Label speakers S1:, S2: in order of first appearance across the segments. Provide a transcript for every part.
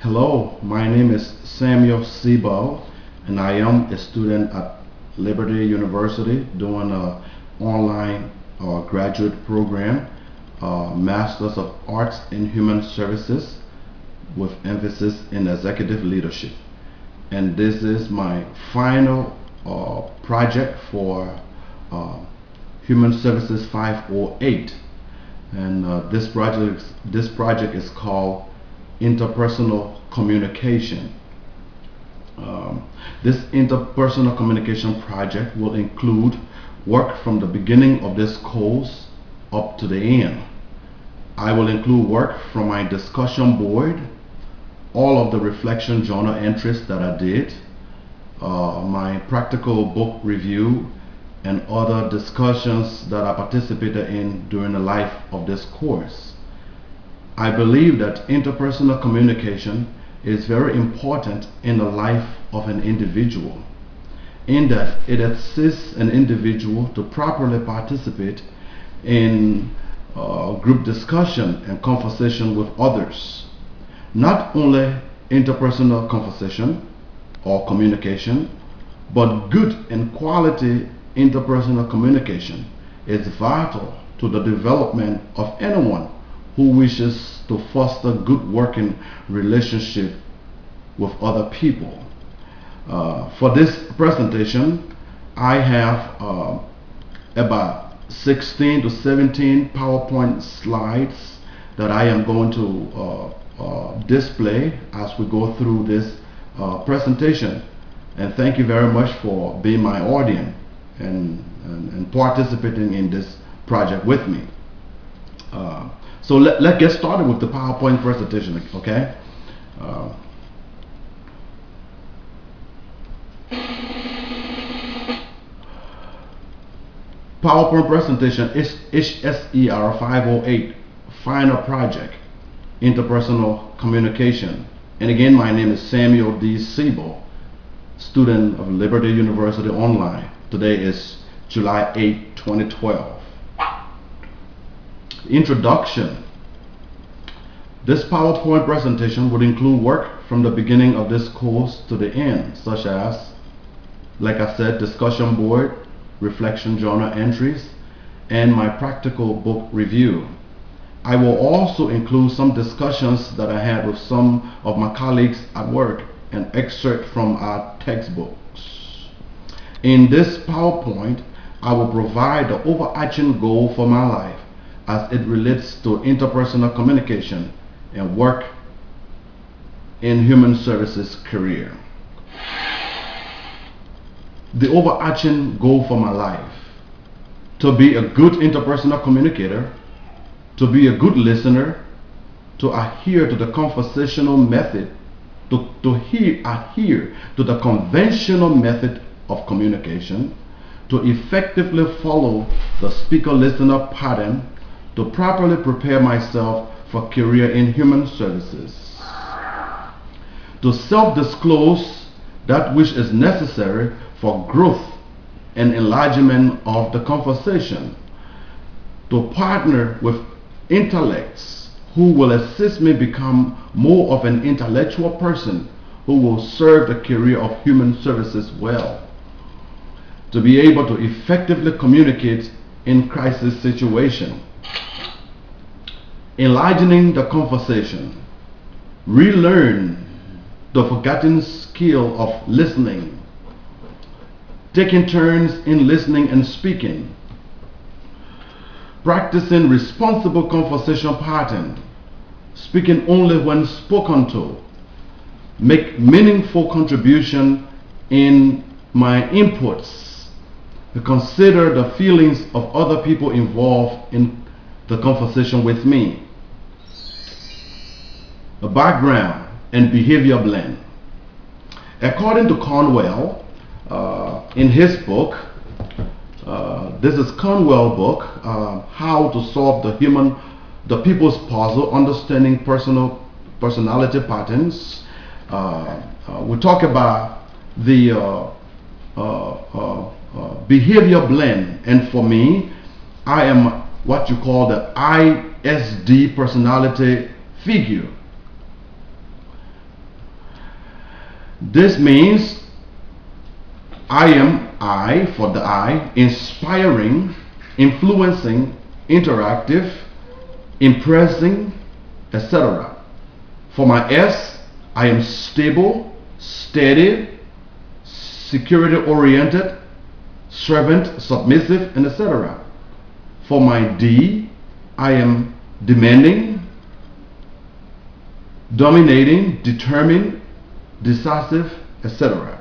S1: Hello, my name is Siebo, and I am a student at Liberty University doing an online graduate program, Masters of Arts in Human Services with emphasis in executive leadership. And this is my final project for uh, Human Services 508. And this project is called Interpersonal Communication. This interpersonal communication project will include work from the beginning of this course up to the end. I will include work from my discussion board, all of the reflection journal entries that I did, my practical book review, and other discussions that I participated in during the life of this course. I believe that interpersonal communication is very important in the life of an individual, in that it assists an individual to properly participate in group discussion and conversation with others. Not only interpersonal conversation or communication, but good and quality interpersonal communication is vital to the development of anyone who wishes to foster good working relationship with other people. For this presentation, I have about 16 to 17 PowerPoint slides that I am going to display as we go through this presentation. And thank you very much for being my audience and participating in this project with me. So let's get started with the PowerPoint presentation, okay? PowerPoint presentation is HSER 508, final project, interpersonal communication. And again, my name is Samuel D. Siebo, student of Liberty University Online. Today is July 8, 2012. Introduction. This PowerPoint presentation would include work from the beginning of this course to the end, such as, like I said, discussion board, reflection journal entries, and my practical book review. I will also include some discussions that I had with some of my colleagues at work and excerpt from our textbooks. In this PowerPoint, I will provide the overarching goal for my life as it relates to interpersonal communication and work in human services career. The overarching goal for my life: to be a good interpersonal communicator, to be a good listener, to adhere to the conversational method, to adhere to the conventional method of communication, to effectively follow the speaker-listener pattern, to properly prepare myself for career in human services, to self-disclose that which is necessary for growth and enlargement of the conversation, to partner with intellects who will assist me become more of an intellectual person who will serve the career of human services well, to be able to effectively communicate in crisis situation, enlarging the conversation, relearn the forgotten skill of listening, taking turns in listening and speaking, practicing responsible conversation pattern, speaking only when spoken to, make meaningful contribution in my inputs, to consider the feelings of other people involved in the conversation with me, a background and behavior blend. According to Cornwell, in his book, this is Cornwell's book, How to Solve the People's Puzzle, Understanding Personality Patterns. We talk about the behavior blend, and for me, I am what you call the ISD personality figure. This means I for the I, inspiring, influencing, interactive, impressing, etc. For my S, I am stable, steady, security oriented, servant, submissive, and etc. For my D, I am demanding, dominating, determined, decisive, etc.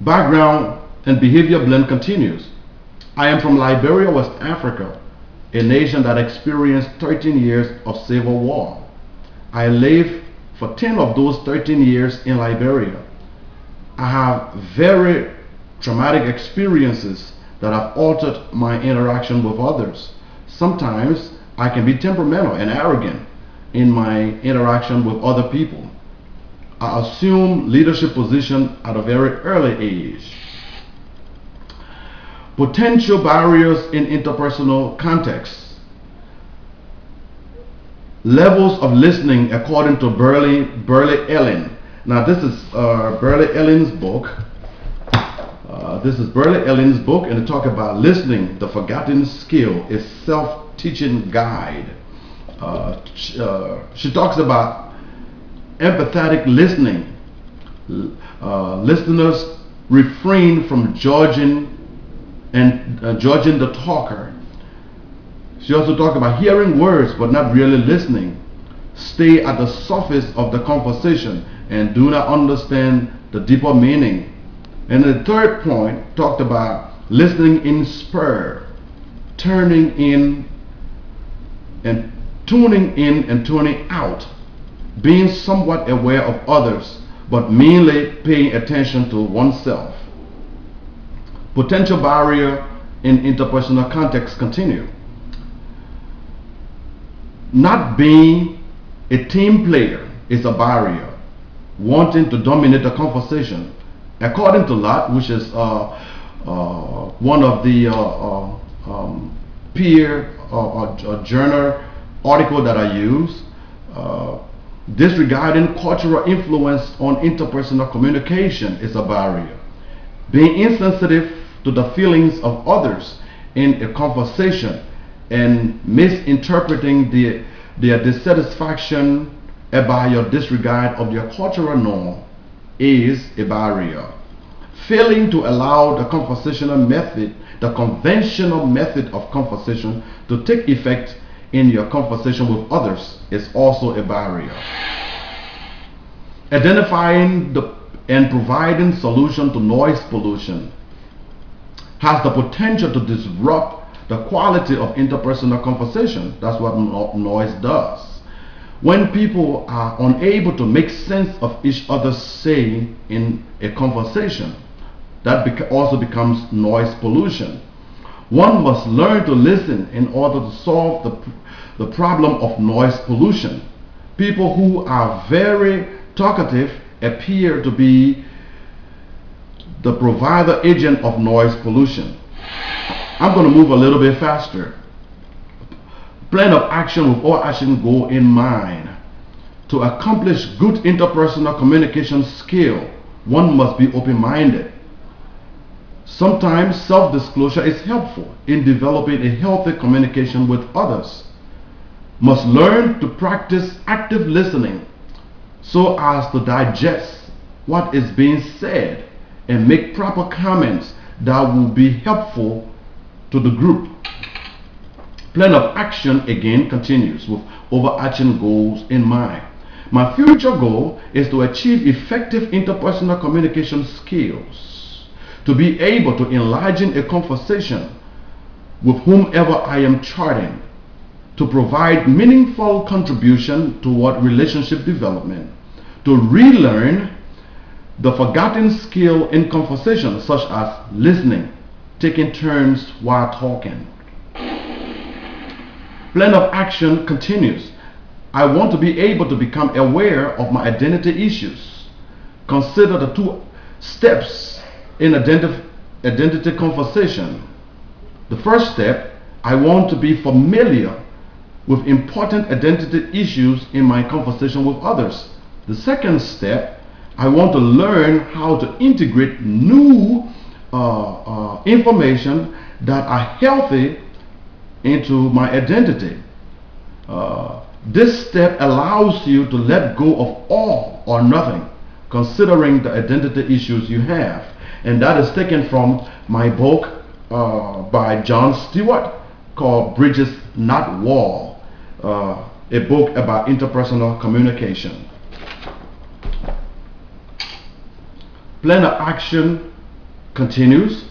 S1: Background and behavior blend continues. I am from Liberia, West Africa, a nation that experienced 13 years of civil war. I lived for 10 of those 13 years in Liberia. I have very traumatic experiences that have altered my interaction with others. Sometimes I can be temperamental and arrogant in my interaction with other people. I assume leadership position at a very early age. Potential barriers in interpersonal contexts. Levels of listening according to Burley Ellen. Now this is Burley Ellen's book. This is Burley Ellen's book, and it talks about listening, the forgotten skill, a self-teaching guide. She talks about empathetic listening. Listeners refrain from judging the talker. She also talks about hearing words but not really listening. Stay at the surface of the conversation and do not understand the deeper meaning. And the third point talked about listening in spur, tuning in and tuning out, being somewhat aware of others but mainly paying attention to oneself. Potential barrier in interpersonal context continue. Not being a team player is a barrier. Wanting to dominate the conversation. According to Lott, which is one of the peer journal article that I use, disregarding cultural influence on interpersonal communication is a barrier. Being insensitive to the feelings of others in a conversation and misinterpreting their dissatisfaction about your disregard of their cultural norm is a barrier. Failing to allow the conversational method, the conventional method of conversation to take effect in your conversation with others is also a barrier. Identifying and providing solution to noise pollution has the potential to disrupt the quality of interpersonal conversation. That's what noise does. When people are unable to make sense of each other's saying in a conversation, that also becomes noise pollution. One must learn to listen in order to solve the problem of noise pollution. People who are very talkative appear to be the provider agent of noise pollution. I'm going to move a little bit faster. Plan of action with overarching goal in mind. To accomplish good interpersonal communication skill, one must be open-minded. Sometimes self-disclosure is helpful in developing a healthy communication with others. Must learn to practice active listening so as to digest what is being said and make proper comments that will be helpful to the group. Plan of action again continues with overarching goals in mind. My future goal is to achieve effective interpersonal communication skills, to be able to enlarge a conversation with whomever I am charting, to provide meaningful contribution toward relationship development, to relearn the forgotten skill in conversation such as listening, taking turns while talking. Plan of action continues. I want to be able to become aware of my identity issues. Consider the 2 steps in identity conversation. The first step, I want to be familiar with important identity issues in my conversation with others. The second step, I want to learn how to integrate new information that are healthy into my identity. This step allows you to let go of all or nothing, considering the identity issues you have. And that is taken from my book by John Stewart called Bridges Not Wall, a book about interpersonal communication. Plan of action continues.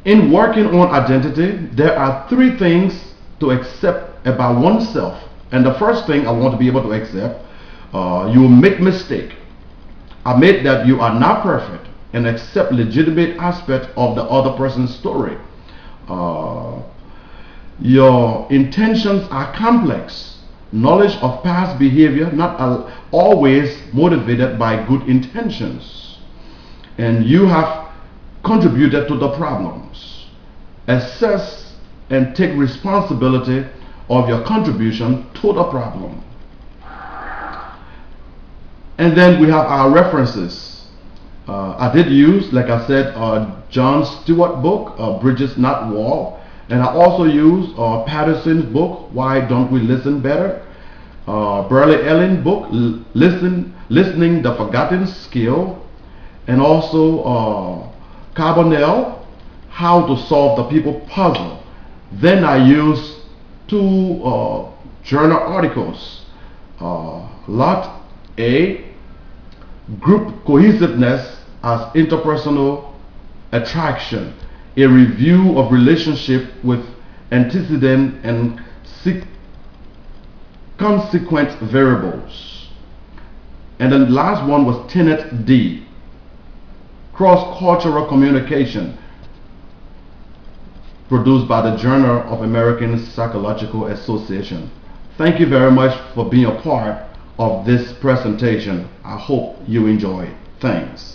S1: In working on identity, there are 3 things to accept about oneself. And the first thing I want to be able to accept, you make mistake. Admit that you are not perfect and accept legitimate aspect of the other person's story. Your intentions are complex. Knowledge of past behavior not always motivated by good intentions. And you have contributed to the problems. Assess and take responsibility of your contribution to the problem. And then we have our references. I did use, like I said, John Stewart book, Bridges Not Wall. And I also use Patterson's book, Why Don't We Listen Better? Burley Ellen book, Listening the Forgotten Skill. And also Carbonell, How to Solve the People Puzzle. Then I use 2 journal articles. Lot A, Group Cohesiveness as Interpersonal Attraction, a review of relationship with antecedent and consequent variables. And the last one was Tenet D, Cross-Cultural Communication, produced by the Journal of American Psychological Association. Thank you very much for being a part of this presentation. I hope you enjoy it. Thanks.